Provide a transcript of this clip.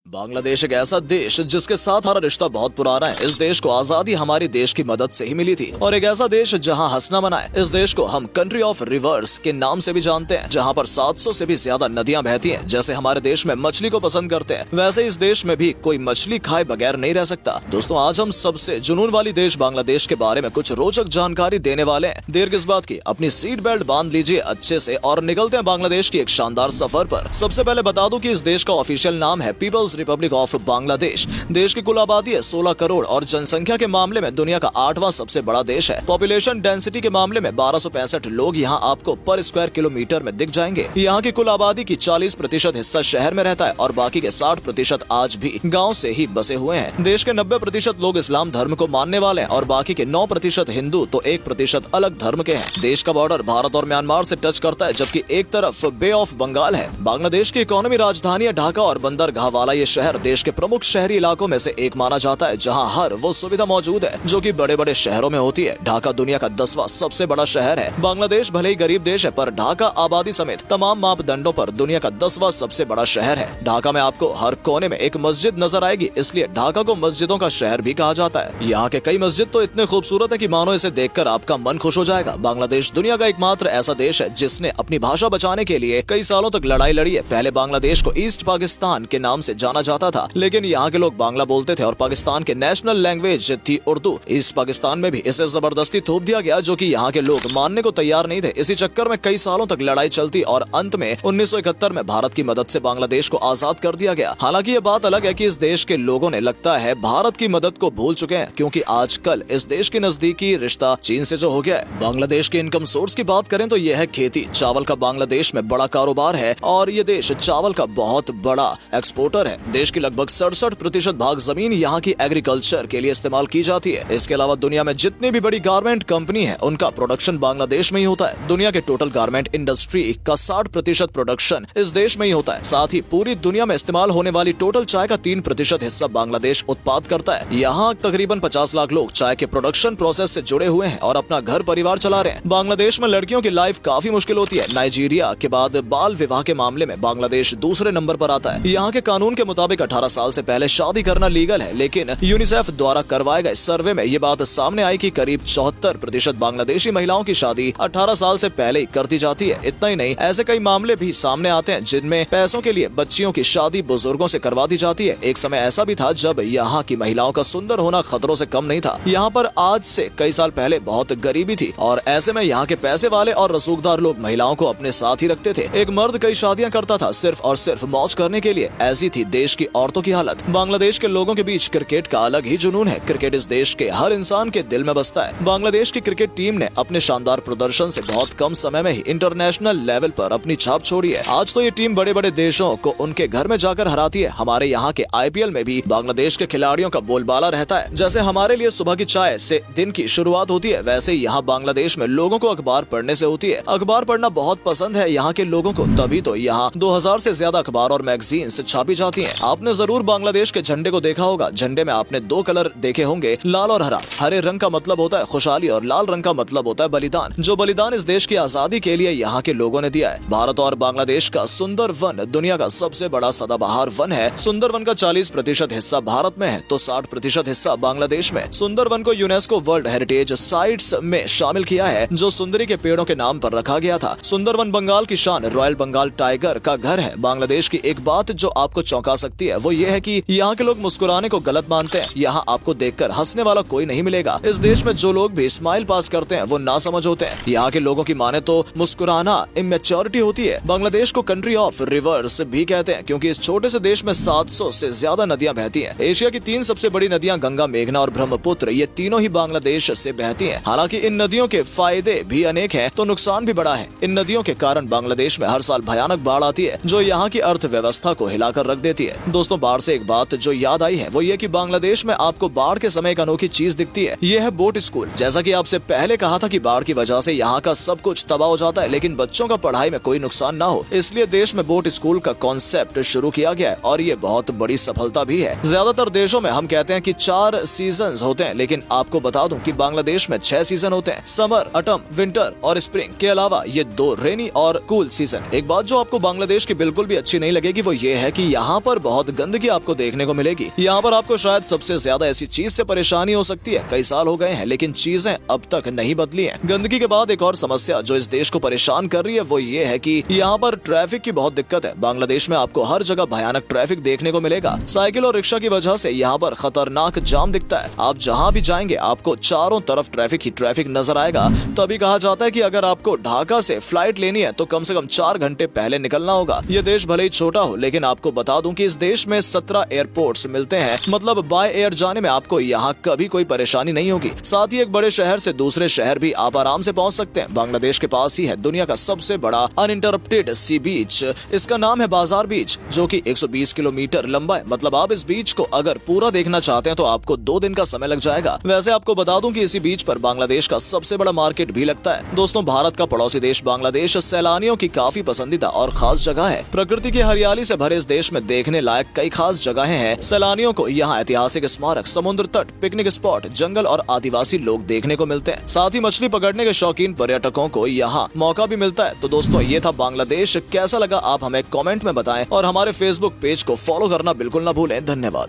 बांग्लादेश एक ऐसा देश जिसके साथ हमारा रिश्ता बहुत पुराना है। इस देश को आजादी हमारी देश की मदद से ही मिली थी और एक ऐसा देश जहां हंसना मना है। इस देश को हम कंट्री ऑफ रिवर्स के नाम से भी जानते हैं, जहां पर 700 से भी ज्यादा नदियां बहती हैं। जैसे हमारे देश में मछली को पसंद करते हैं, वैसे इस देश में भी कोई मछली खाए बगैर नहीं रह सकता। दोस्तों, आज हम सबसे जुनून वाली देश बांग्लादेश के बारे में कुछ रोचक जानकारी देने वाले हैं। देर किस बात की, अपनी सीट बेल्ट बांध लीजिए अच्छे से और निकलते हैं बांग्लादेश की एक शानदार सफर पर। सबसे पहले बता दूं कि इस देश का ऑफिशियल नाम है पीपल्स रिपब्लिक ऑफ बांग्लादेश। देश की कुल आबादी है 16 करोड़ और जनसंख्या के मामले में दुनिया का 8वां सबसे बड़ा देश है। पॉपुलेशन डेंसिटी के मामले में 1265 लोग यहाँ आपको पर स्क्वायर किलोमीटर में दिख जाएंगे। यहाँ की कुल आबादी की 40% हिस्सा शहर में रहता है और बाकी के 60% आज भी गाँव से ही बसे हुए हैं। देश के 90% लोग इस्लाम धर्म को मानने वाले हैं और बाकी के 9% हिंदू तो 1% अलग धर्म के हैं। देश का बॉर्डर भारत और म्यांमार से टच करता है, जबकि एक तरफ बे ऑफ बंगाल है। बांग्लादेश की इकोनॉमी राजधानी है ढाका और बंदरगाह वाला ये शहर देश के प्रमुख शहरी इलाकों में से एक माना जाता है, जहां हर वो सुविधा मौजूद है जो कि बड़े बड़े शहरों में होती है। ढाका दुनिया का 10वां सबसे बड़ा शहर है। बांग्लादेश भले ही गरीब देश है, पर ढाका आबादी समेत तमाम मापदंडों पर दुनिया का 10वां सबसे बड़ा शहर है। ढाका में आपको हर कोने में एक मस्जिद नजर आएगी, इसलिए ढाका को मस्जिदों का शहर भी कहा जाता है। यहाँ के कई मस्जिद तो इतने खूबसूरत है कि मानो इसे देखकर आपका मन खुश हो जाएगा। बांग्लादेश दुनिया का एकमात्र ऐसा देश है जिसने अपनी भाषा बचाने के लिए कई सालों तक लड़ाई लड़ी है। पहले बांग्लादेश को ईस्ट पाकिस्तान के नाम से जाना जाता था, लेकिन यहाँ के लोग बांग्ला बोलते थे और पाकिस्तान के नेशनल लैंग्वेज थी उर्दू। ईस्ट पाकिस्तान में भी इसे जबरदस्ती थोप दिया गया, जो कि यहाँ के लोग मानने को तैयार नहीं थे। इसी चक्कर में कई सालों तक लड़ाई चलती और अंत में 1971 में भारत की मदद से बांग्लादेश को आजाद कर दिया गया। हालांकि ये बात अलग है कि इस देश के लोगों ने लगता है भारत की मदद को भूल चुके हैं, क्योंकि आजकल इस देश की नजदीकी रिश्ता चीन से जो हो गया है। बांग्लादेश के इनकम सोर्स की बात करें तो यह है खेती। चावल का बांग्लादेश में बड़ा कारोबार है और ये देश चावल का बहुत बड़ा एक्सपोर्टर है। देश की लगभग 67% भाग जमीन यहाँ की एग्रीकल्चर के लिए इस्तेमाल की जाती है। इसके अलावा दुनिया में जितनी भी बड़ी गारमेंट कंपनी है, उनका प्रोडक्शन बांग्लादेश में ही होता है। दुनिया के टोटल गारमेंट इंडस्ट्री का 60% प्रोडक्शन इस देश में ही होता है। साथ ही पूरी दुनिया में इस्तेमाल होने वाली टोटल चाय का 3% हिस्सा बांग्लादेश उत्पाद करता है। यहाँ तकरीबन 50 लाख लोग चाय के प्रोडक्शन प्रोसेस से जुड़े हुए हैं और अपना घर परिवार चला रहे हैं। बांग्लादेश में लड़कियों की लाइफ काफी मुश्किल होती है। नाइजीरिया के बाद बाल विवाह के मामले में बांग्लादेश दूसरे नंबर पर आता है। यहाँ के कानून के मुताबिक 18 साल से पहले शादी करना लीगल है, लेकिन यूनिसेफ द्वारा करवाए गए सर्वे में ये बात सामने आई कि करीब 74% बांग्लादेशी महिलाओं की शादी 18 साल से पहले ही कर दी जाती है। इतना ही नहीं, ऐसे कई मामले भी सामने आते हैं जिनमें पैसों के लिए बच्चियों की शादी बुजुर्गों से करवा दी जाती है। एक समय ऐसा भी था जब यहाँ की महिलाओं का सुंदर होना खतरों से कम नहीं था। यहाँ पर आज से कई साल पहले बहुत गरीबी थी और ऐसे में यहाँ के पैसे वाले और रसूखदार लोग महिलाओं को अपने साथ ही रखते थे। एक मर्द कई शादियां करता था सिर्फ और सिर्फ मौज करने के लिए। ऐसी थी देश की औरतों की हालत। बांग्लादेश के लोगों के बीच क्रिकेट का अलग ही जुनून है। क्रिकेट इस देश के हर इंसान के दिल में बसता है। बांग्लादेश की क्रिकेट टीम ने अपने शानदार प्रदर्शन से बहुत कम समय में ही इंटरनेशनल लेवल पर अपनी छाप छोड़ी है। आज तो ये टीम बड़े बड़े देशों को उनके घर में जाकर हराती है। हमारे यहाँ के IPL में भी बांग्लादेश के खिलाड़ियों का बोलबाला रहता है। जैसे हमारे लिए सुबह की चाय से दिन की शुरुआत होती है, वैसे ही यहाँ बांग्लादेश में लोगों को अखबार पढ़ने से होती है। अखबार पढ़ना बहुत पसंद है यहाँ के लोगों को, तभी तो यहाँ 2000 से ज्यादा अखबार और मैगजीन्स छापी जाती हैं। आपने जरूर बांग्लादेश के झंडे को देखा होगा। झंडे में आपने 2 कलर देखे होंगे, लाल और हरा। हरे रंग का मतलब होता है खुशहाली और लाल रंग का मतलब होता है बलिदान। जो बलिदान इस देश की आजादी के लिए यहाँ के लोगों ने दिया है। भारत और बांग्लादेश का सुंदर वन दुनिया का सबसे बड़ा सदाबहार वन है। सुंदर वन का 40% हिस्सा भारत में है तो 60% हिस्सा बांग्लादेश में। सुंदर वन को यूनेस्को वर्ल्ड हेरिटेज साइट्स में शामिल किया है, जो सुंदरी के पेड़ों के नाम पर रखा गया था। सुंदर वन बंगाल की शान रॉयल बंगाल टाइगर का घर है। बांग्लादेश की एक बात जो आपको चौंका सकती है वो ये है कि यहाँ के लोग मुस्कुराने को गलत मानते हैं। यहाँ आपको देखकर हंसने वाला कोई नहीं मिलेगा। इस देश में जो लोग भी स्माइल पास करते हैं वो ना समझ होते हैं। यहाँ के लोगों की माने तो मुस्कुराना इमेच्योरिटी होती है। बांग्लादेश को कंट्री ऑफ रिवर्स भी कहते हैं, क्योंकि इस छोटे से देश में 700 से ज्यादा नदियां बहती हैं। एशिया की 3 सबसे बड़ी नदियां गंगा, मेघना और ब्रह्मपुत्र, ये तीनों ही बांग्लादेश से बहती हैं। हालांकि इन नदियों के फायदे भी अनेक हैं तो नुकसान भी बड़ा है। इन नदियों के कारण बांग्लादेश में हर साल भयानक बाढ़ आती है, जो यहाँ की अर्थव्यवस्था को हिलाकर रख देती है। दोस्तों, बाढ़ से एक बात जो याद आई है वो ये कि बांग्लादेश में आपको बाढ़ के समय एक अनोखी चीज दिखती है। ये है बोट स्कूल। जैसा कि आपसे पहले कहा था कि बाढ़ की वजह से यहाँ का सब कुछ तबाह हो जाता है, लेकिन बच्चों का पढ़ाई में कोई नुकसान ना हो, इसलिए देश में बोट स्कूल का कॉन्सेप्ट शुरू किया गया है और ये बहुत बड़ी सफलता भी है। ज्यादातर देशों में हम कहते हैं कि 4 सीजन होते हैं, लेकिन आपको बता दूं कि बांग्लादेश में 6 सीजन होते हैं। समर, ऑटम, विंटर और स्प्रिंग के अलावा ये 2 रेनी और कूल सीजन। एक बात जो आपको बांग्लादेश की बिल्कुल भी अच्छी नहीं लगेगी वो ये है कि यहाँ पर पर बहुत गंदगी आपको देखने को मिलेगी। यहाँ पर आपको शायद सबसे ज्यादा ऐसी चीज से परेशानी हो सकती है। कई साल हो गए हैं लेकिन चीजें अब तक नहीं बदली हैं। गंदगी के बाद एक और समस्या जो इस देश को परेशान कर रही है वो ये है कि यहाँ पर ट्रैफिक की बहुत दिक्कत है। बांग्लादेश में आपको हर जगह भयानक ट्रैफिक देखने को मिलेगा। साइकिल और रिक्शा की वजह से यहाँ पर खतरनाक जाम दिखता है। आप जहाँ भी जाएंगे आपको चारों तरफ ट्रैफिक ही ट्रैफिक नजर आएगा। तभी कहा जाता है कि अगर आपको ढाका से फ्लाइट लेनी है तो कम से कम 4 घंटे पहले निकलना होगा। ये देश भले ही छोटा हो लेकिन आपको बता दूं कि इस देश में 17 एयरपोर्ट्स मिलते हैं। मतलब बाय एयर जाने में आपको यहाँ कभी कोई परेशानी नहीं होगी। साथ ही एक बड़े शहर से दूसरे शहर भी आप आराम से पहुँच सकते हैं। बांग्लादेश के पास ही है दुनिया का सबसे बड़ा अनइंटरप्टेड सी बीच। इसका नाम है बाजार बीच, जो कि 120 किलोमीटर लंबा है। मतलब आप इस बीच को अगर पूरा देखना चाहते हैं तो आपको 2 दिन का समय लग जाएगा। वैसे आपको बता दूं कि इसी बीच पर बांग्लादेश का सबसे बड़ा मार्केट भी लगता है। दोस्तों, भारत का पड़ोसी देश बांग्लादेश सैलानियों की काफी पसंदीदा और खास जगह है। प्रकृति की हरियाली से भरे इस देश में देखने लायक कई खास जगहें हैं। सैलानियों को यहाँ ऐतिहासिक स्मारक, समुद्र तट, पिकनिक स्पॉट, जंगल और आदिवासी लोग देखने को मिलते हैं। साथ ही मछली पकड़ने के शौकीन पर्यटकों को यहाँ मौका भी मिलता है। तो दोस्तों, ये था बांग्लादेश। कैसा लगा आप हमें कमेंट में बताएं और हमारे फेसबुक पेज को फॉलो करना बिल्कुल न भूलें। धन्यवाद।